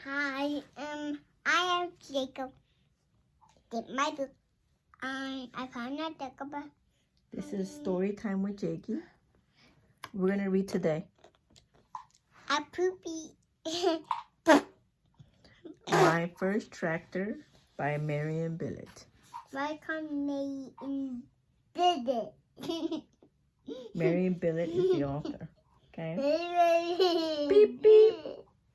Hi, I am Jacob. Get my book. I found a Jacob. This is story time with Jakey. We're gonna read today. A poopy. My First Tractor by Marion Billet. Welcome me in Billet. Marion Billet is the author. Okay. Beep beep.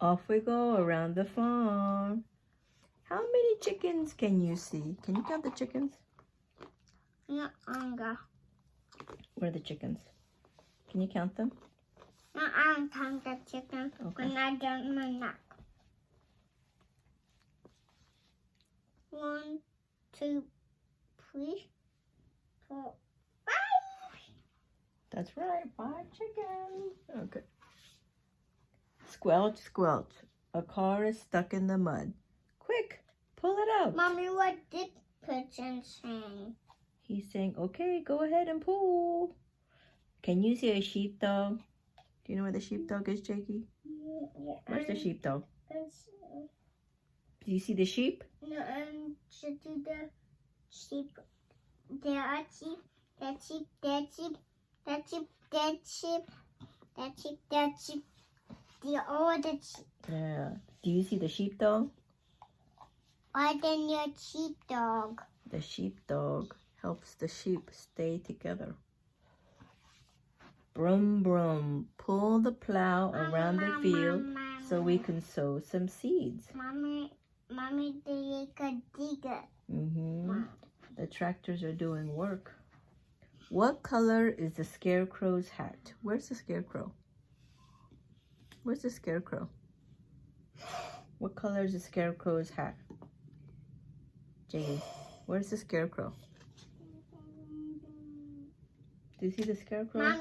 Off we go around the farm. How many chickens can you see? Can you count the chickens? No, Where are the chickens? Can you count them? no, I don't count the chicken when I don't my knock. 1, 2, 3, 4, 5. That's right, 5 chickens. Okay. Squelch, squelch. A car is stuck in the mud. Quick, pull it out. Mommy, what did pigeon saying? He's saying, okay, go ahead and pull. Can you see a sheepdog? Do you know where the sheepdog is, Jakey? Yeah, Where's the sheepdog? Do you see the sheep? No, should do the sheep. There are sheep. That sheep. That sheep. That sheep. That sheep. That sheep. That sheep. They're all the sheep. Yeah. Do you see the sheepdog? Why then your sheepdog? The sheepdog helps the sheep stay together. Brum, brum. Pull the plow around the field so we can sow some seeds. Mommy, they could dig it. The tractors are doing work. What color is the scarecrow's hat? Where's the scarecrow? Where's the scarecrow? What color is the scarecrow's hat? Jade, where's the scarecrow? Do you see the scarecrow?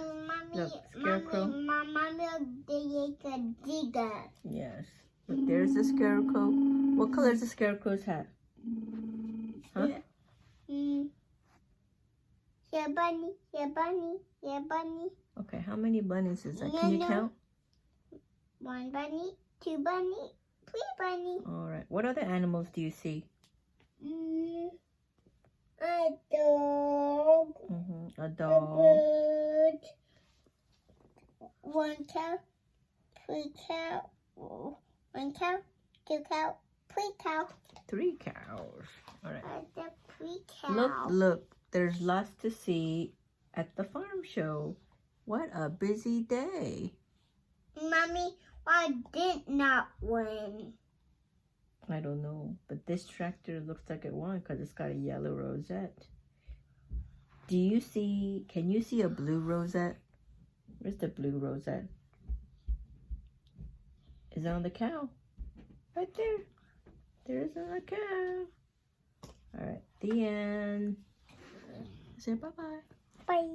Look, scarecrow. Mommy, they could dig it. Yes. Look, there's the scarecrow. What color is the scarecrow's hat? Huh? Yeah, bunny, yeah, bunny, yeah, bunny. Okay, how many bunnies is that? Can you count? 1 bunny, 2 bunny, 3 bunny. All right. What other animals do you see? A dog. A A dog. bird. 1 cow, 3 cow. 1 cow, 2 cow, 3 cow. 3 cows. All right. The 3 cow. Look. There's lots to see at the farm show. What a busy day. Mommy, I did not win. I don't know, but this tractor looks like it won because it's got a yellow rosette. Can you see a blue rosette? Where's the blue rosette? Is it on the cow? Right there. There's on the cow. All right, the end. Say bye-bye. Bye.